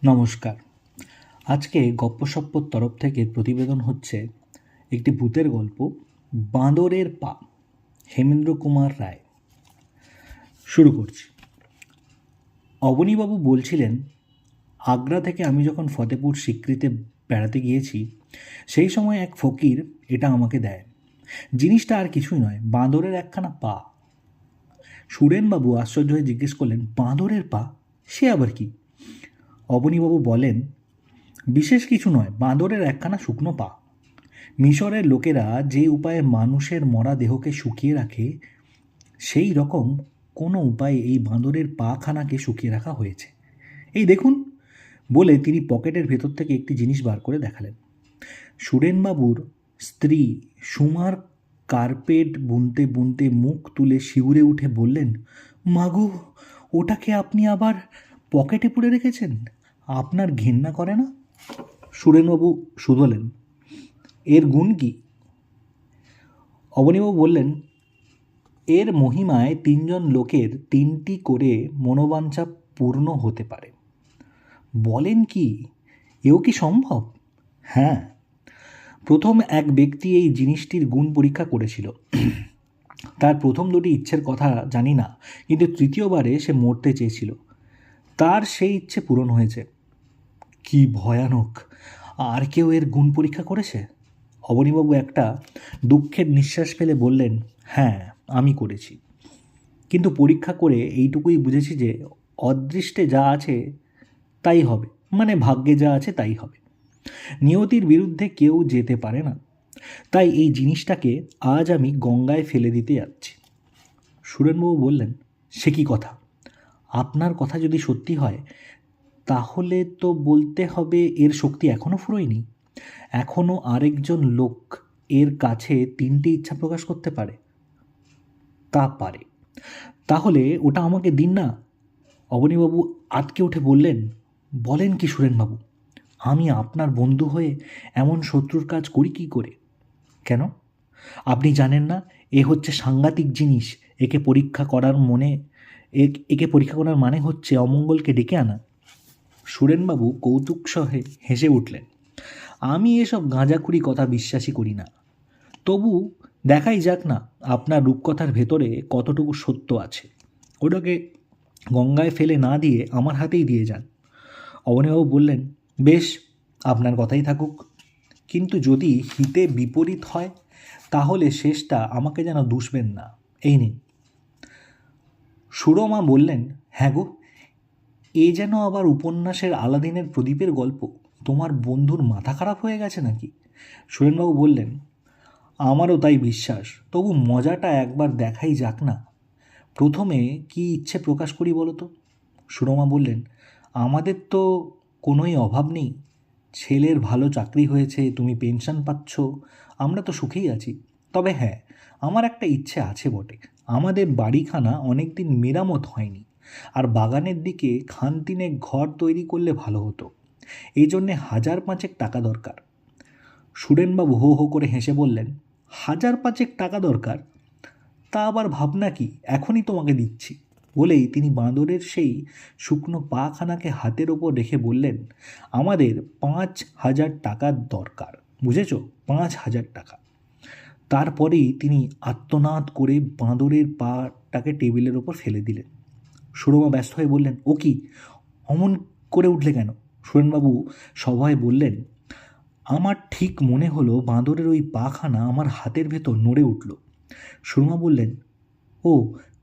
নমস্কার। আজকে গপ্পসপ্পর তরফ থেকে প্রতিবেদন হচ্ছে একটি ভূতের গল্প, বাঁদরের পা, হেমেন্দ্র কুমার রায়। শুরু করছি। অবনীবাবু বলছিলেন, আগ্রা থেকে আমি যখন ফতেপুর সিক্রিতে বেড়াতে গিয়েছি, সেই সময় এক ফকির এটা আমাকে দেয়। জিনিসটা আর কিছুই নয়, বাঁদরের একখানা পা। সুরেনবাবু আশ্চর্য হয়ে জিজ্ঞেস করলেন, বাঁদরের পা? সে আবার কি? অবনীবাবু বলেন, বিশেষ কিছু নয়, বাঁদরের একখানা শুকনো পা। মিশরের লোকেরা যে উপায়ে মানুষের মরা দেহকে শুকিয়ে রাখে, সেই রকম কোনো উপায়ে এই বাঁদরের পাখানাকে শুকিয়ে রাখা হয়েছে। এই দেখুন, বলে তিনি পকেটের ভেতর থেকে একটি জিনিস বার করে দেখালেন। সুরেনবাবুর স্ত্রী সুমার কার্পেট বুনতে বুনতে মুখ তুলে শিউরে উঠে বললেন, মাগো, ওটাকে আপনি আবার পকেটে পুরে রেখেছেন? আপনার ঘেন্না করে না? সুরেনবাবু শুধলেন, এর গুণ কি? অবনীবাবু বললেন, এর মহিমায় 3জন লোকের 3টি করে মনোবাঞ্ছা পূর্ণ হতে পারে। বলেন কি, এও কি সম্ভব? হ্যাঁ, প্রথম এক ব্যক্তি এই জিনিসটির গুণ পরীক্ষা করেছিল। তার প্রথম 2টি ইচ্ছের কথা জানি না, কিন্তু তৃতীয়বারে সে মরতে চেয়েছিল। তার সেই ইচ্ছে পূরণ হয়েছে। কি ভয়ানক! আর কেউ এর গুণ পরীক্ষা করেছে? অবনীবাবু একটা দুঃখের নিঃশ্বাস ফেলে বললেন, হ্যাঁ, আমি করেছি। কিন্তু পরীক্ষা করে এইটুকুই বুঝেছি যে অদৃষ্টে যা আছে তাই হবে, মানে ভাগ্যে যা আছে তাই হবে। নিয়তির বিরুদ্ধে কেউ যেতে পারে না। তাই এই জিনিসটাকে আজ আমি গঙ্গায় ফেলে দিতে যাচ্ছি। সুরেনবাবু বললেন, সে কি কথা? আপনার কথা যদি সত্যি হয়, তাহলে তো বলতে হবে এর শক্তি এখনও ফুরোয়নি। এখনও আরেকজন লোক এর কাছে 3টি ইচ্ছা প্রকাশ করতে পারে। তা পারে। তাহলে ওটা আমাকে দিন না। অবনীবাবু আঁতকে উঠে বললেন, বলেন কি সুরেনবাবু, আমি আপনার বন্ধু হয়ে এমন শত্রুর কাজ করি কি করে? কেন? আপনি জানেন না এ হচ্ছে সাংঘাতিক জিনিস? একে পরীক্ষা করার মানে হচ্ছে অমঙ্গলকে ডেকে আনা। সুরেনবাবু কৌতুক সহে হেসে উঠলেন, আমি এসব গাঁজাখুরি কথা বিশ্বাসই করি না। তবু দেখাই যাক না আপনার রূপকথার ভেতরে কতটুকু সত্য আছে। ওটাকে গঙ্গায় ফেলে না দিয়ে আমার হাতেই দিয়ে যান। অবনীবাবু বললেন, বেশ, আপনার কথাই থাকুক। কিন্তু যদি হিতে বিপরীত হয়, তাহলে শেষটা আমাকে যেন দুষবেন না। এই নিন। সুরমা বললেন, হ্যাঁ গো, এ যেন আবার উপন্যাসের আলাদিনের প্রদীপের গল্প। তোমার বন্ধুর মাথা খারাপ হয়ে গেছে নাকি? সুরেনবাবু বললেন, আমারও তাই বিশ্বাস, তবু মজাটা একবার দেখাই যাক না। প্রথমে কি ইচ্ছে প্রকাশ করি বলো তো? সুরমা বললেন, আমাদের তো কোনোই অভাব নেই। ছেলের ভালো চাকরি হয়েছে, তুমি পেনশন পাচ্ছ, আমরা তো সুখেই আছি। তবে হ্যাঁ, আমার একটা ইচ্ছে আছে বটে। আমাদের বাড়িখানা অনেক দিন মেরামত হয়নি, আর বাগানের দিকে খানতিনেক ঘর তৈরি করলে ভালো হতো। এই জন্যে 1,000-5 টাকা দরকার। সুরেনবাবু হো হো করে হেসে বললেন, 1,000-5 টাকা দরকার? তা আবার ভাবনা কি, এখনই তোমাকে দিচ্ছি। বলেই তিনি বাঁদরের সেই শুকনো পাখানাকে হাতের ওপর রেখে বললেন, আমাদের 5,000 টাকার দরকার, বুঝেছ? 5,000 টাকা। তারপরেই তিনি আর্তনাদ করে বাঁদরের পাটাকে টেবিলের ওপর ফেলে দিলেন। সুরমা ব্যস্ত হয়ে বললেন, ও কি, অমন করে উঠলে কেন? সুরেনবাবু সভয়ে বললেন, আমার ঠিক মনে হলো বাঁদরের ওই পাখানা আমার হাতের ভেতর নড়ে উঠল। সুরমা বললেন, ও,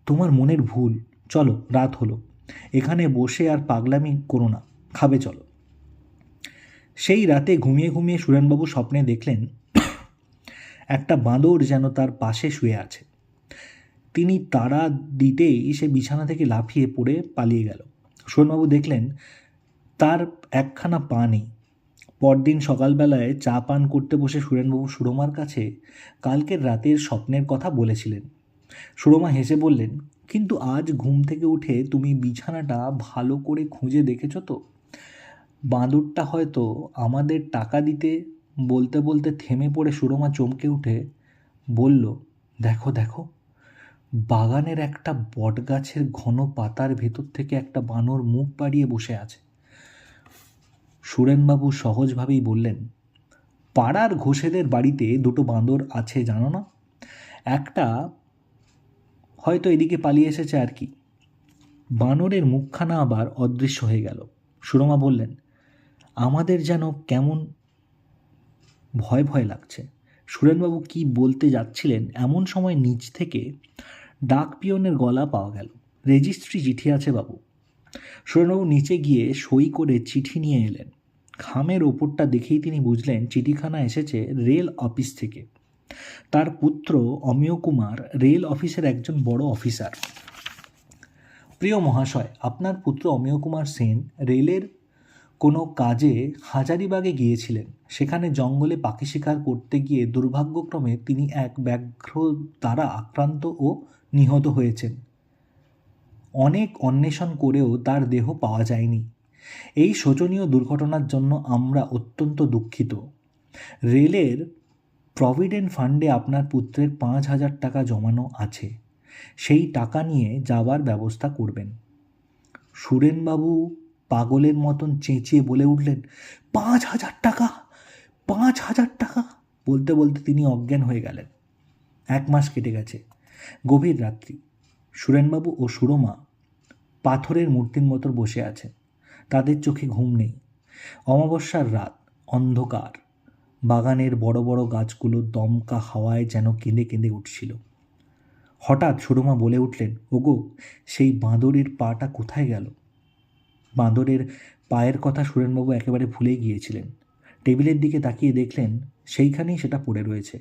তোমার মনের ভুল। চলো, রাত হলো, এখানে বসে আর পাগলামি করো না, খাবে চলো। সেই রাতে ঘুমিয়ে ঘুমিয়ে সুরেনবাবু স্বপ্নে দেখলেন একটা বাঁদর যেন তার পাশে শুয়ে আছে। তিনি তাড়া দিতেই সে বিছানা থেকে লাফিয়ে পড়ে পালিয়ে গেল। সুরেনবাবু দেখলেন তার একখানা পা নেই। পরদিন সকালবেলায় চা পান করতে বসে সুরেনবাবু সুরমার কাছে কালকের রাতের স্বপ্নের কথা বলেছিলেন। সুরমা হেসে বললেন, কিন্তু আজ ঘুম থেকে উঠে তুমি বিছানাটা ভালো করে খুঁজে দেখেছ তো? বাঁদরটা হয়তো আমাদের টাকা দিতে। বলতে বলতে থেমে পড়ে সুরমা চমকে উঠে বলল, দেখো দেখো, বাগানের একটা বটগাছের ঘন পাতার ভেতর থেকে একটা বানর মুখ বাড়িয়ে বসে আছে। সুরেনবাবু সহজভাবেই বললেন, পাড়ার ঘোষেদের বাড়িতে দুটো বাঁদর আছে জানো না? একটা হয়তো এদিকে পালিয়ে এসেছে আর কি। বানরের মুখখানা আবার অদৃশ্য হয়ে গেল। সুরমা বললেন, আমাদের যেন কেমন ভয় ভয় লাগছে। সুরেনবাবু কি বলতে যাচ্ছিলেন এমন সময় নিচ থেকে ডাক পিয়নের গলা পাওয়া গেল। রেজিস্ট্রি চিঠি আছে বাবু। সুরেনবাবু নিচে গিয়ে সই করে চিঠি নিয়ে এলেন। খামের ওপরটা দেখেই তিনি বুঝলেন চিঠিখানা এসেছে রেল অফিস থেকে। তার পুত্র অমিয় কুমার রেল অফিসের একজন বড় অফিসার। প্রিয় মহাশয়, আপনার পুত্র অমিয় কুমার সেন রেলের কোনো কাজে হাজারিবাগে গিয়েছিলেন। সেখানে জঙ্গলে পাখি শিকার করতে গিয়ে দুর্ভাগ্যক্রমে তিনি এক ব্যাঘ্র দ্বারা আক্রান্ত ও নিহত হয়েছেন। অনেক অন্বেষণ করেও তার দেহ পাওয়া যায়নি। এই শোচনীয় দুর্ঘটনার জন্য আমরা অত্যন্ত দুঃখিত। রেলের প্রভিডেন্ট ফান্ডে আপনার পুত্রের 5,000 টাকা জমানো আছে। সেই টাকা নিয়ে যাওয়ার ব্যবস্থা করবেন। সুরেনবাবু পাগলের মতন চেঁচিয়ে বলে উঠলেন, 5,000 টাকা! 5,000 টাকা! বলতে বলতে তিনি অজ্ঞান হয়ে গেলেন। 1 মাস কেটে গেছে। গভীর রাত্রি। সুরেনবাবু ও সুরমা পাথরের মূর্তির মতো বসে আছেন। তাদের চোখে ঘুম নেই। অমাবস্যার রাত, অন্ধকার। বাগানের বড় বড় গাছগুলো দমকা হাওয়ায় যেন কেঁদে কেঁদে উঠছিল। হঠাৎ সুরমা বলে উঠলেন, ওগো, সেই বাঁদরের পাটা কোথায় গেল? বাঁদরের পায়ের কথা সুরেনবাবু একেবারে ভুলে গিয়েছিলেন। টেবিলের দিকে তাকিয়ে দেখলেন সেইখানেই সেটা পড়ে রয়েছে।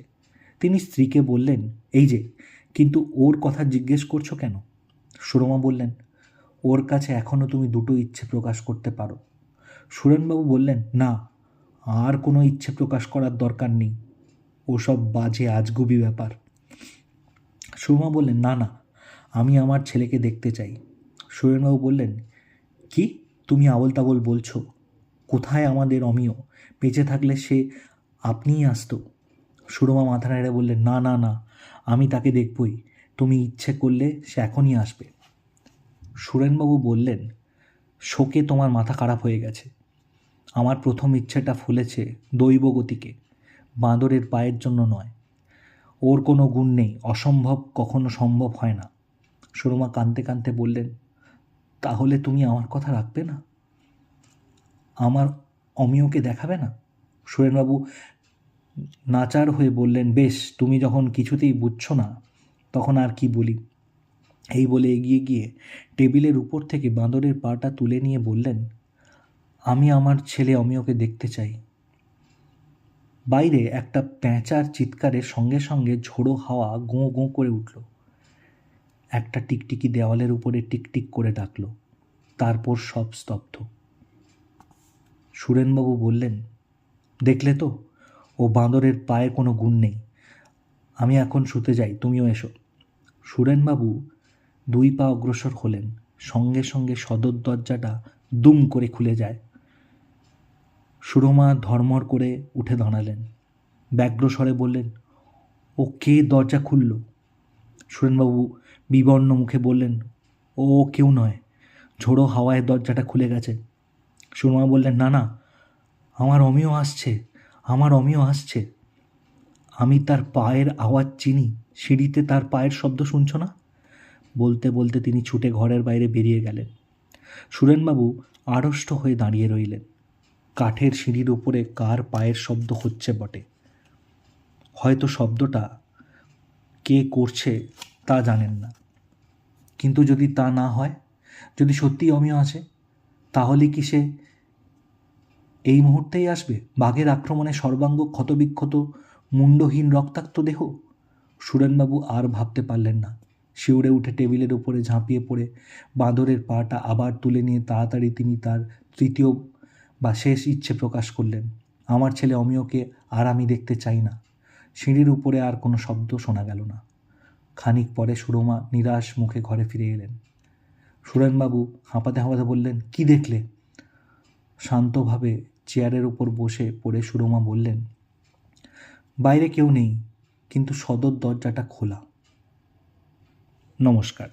তিনি স্ত্রীকে বললেন, এই যে, কিন্তু ওর কথা জিজ্ঞেস করছো কেন? সুরমা বললেন, ওর কাছে এখনও তুমি দুটো ইচ্ছে প্রকাশ করতে পারো। সুরেনবাবু বললেন, না, আর কোনো ইচ্ছে প্রকাশ করার দরকার নেই। ওসব বাজে আজগুবি ব্যাপার। সুরমা বললেন, না না, আমি আমার ছেলেকে দেখতে চাই। সুরেনবাবু বললেন, কি তুমি আবোল তাবোল বলছো? কোথায় আমাদের অমিয়? বেঁচে থাকলে সে আপনিই আসতো। সুরমা মাথা নেড়ে বললেন, না না না, আমি তাকে দেখবই। তুমি ইচ্ছে করলে সে এখনই আসবে। সুরেনবাবু বললেন, শোকে তোমার মাথা খারাপ হয়ে গেছে। আমার প্রথম ইচ্ছেটা ফুলেছে দৈব গতিকে, বাঁদরের পায়ের জন্য নয়। ওর কোনো গুণ নেই, অসম্ভব কখনো সম্ভব হয় না। সুরমা কাঁদতে কাঁদতে বললেন, তাহলে তুমি আমার কথা রাখবে না? আমার অমিয়কে দেখাবে না? সুরেনবাবু নাচার হয়ে বললেন, বেশ, তুমি যখন কিছুতেই বুঝছো না তখন আর কি বলি। এই বলে এগিয়ে গিয়ে টেবিলের উপর থেকে বাঁদরের পাটা তুলে নিয়ে বললেন, আমি আমার ছেলে অমিয়কে দেখতে চাই। বাইরে একটা প্যাঁচার চিৎকারের সঙ্গে সঙ্গে ঝোড়ো হাওয়া গোঁ গোঁ করে উঠল। একটা টিকটিকি দেওয়ালের উপরে টিকটিক করে ডাকল। তারপর সব স্তব্ধ। সুরেনবাবু বললেন, দেখলে তো, ও বাঁদরের পায়ে কোনো গুণ নেই। আমি এখন শুতে যাই, তুমিও এসো। সুরেনবাবু 2 পা অগ্রসর হলেন। সঙ্গে সঙ্গে সদর দরজাটা দুম করে খুলে যায়। সুরমা ধর্মর করে উঠে দাঁড়ালেন। ব্যগ্র স্বরে বললেন, ও কে দরজা খুলল? সুরেনবাবু বিবর্ণ মুখে বললেন, ও কেউ নয়, ঝোড়ো হাওয়ায় দরজাটা খুলে গেছে। সুরমা বললেন, না না, আমার অমিয় আসছে, আমার অমিয় আসছে। আমি তার পায়ের আওয়াজ চিনি, সিঁড়িতে তার পায়ের শব্দ শুনছ না? বলতে বলতে তিনি ছুটে ঘরের বাইরে বেরিয়ে গেলেন। সুরেনবাবু আড়ষ্ট হয়ে দাঁড়িয়ে রইলেন। কাঠের সিঁড়ির উপরে কার পায়ের শব্দ হচ্ছে বটে। হয়তো শব্দটা কে করছে তা জানেন না, কিন্তু যদি তা না হয়, যদি সত্যি অমিয় আসে, তাহলে কি সে এই মুহূর্তেই আসবে? বাঘের আক্রমণে সর্বাঙ্গ ক্ষতবিক্ষত, মুন্ডহীন রক্তাক্ত দেহ? সুরেনবাবু আর ভাবতে পারলেন না। শিউরে উঠে টেবিলের উপরে ঝাঁপিয়ে পড়ে বাঁদরের পাটা আবার তুলে নিয়ে তাড়াতাড়ি তিনি তার তৃতীয় বা শেষ ইচ্ছে প্রকাশ করলেন, আমার ছেলে অমিয়কে আর আমি দেখতে চাই না। সিঁড়ির উপরে আর কোনো শব্দ শোনা গেল না। খানিক পরে সুরমা নিরাশ মুখে ঘরে ফিরে এলেন। সুরেনবাবু হাঁপাতে হাঁপাতে বললেন, কি দেখলে? শান্তভাবে চেয়ারের উপর বসে পড়ে সুরমা বললেন, বাইরে কেউ নেই, কিন্তু সদর দরজাটা খোলা। নমস্কার।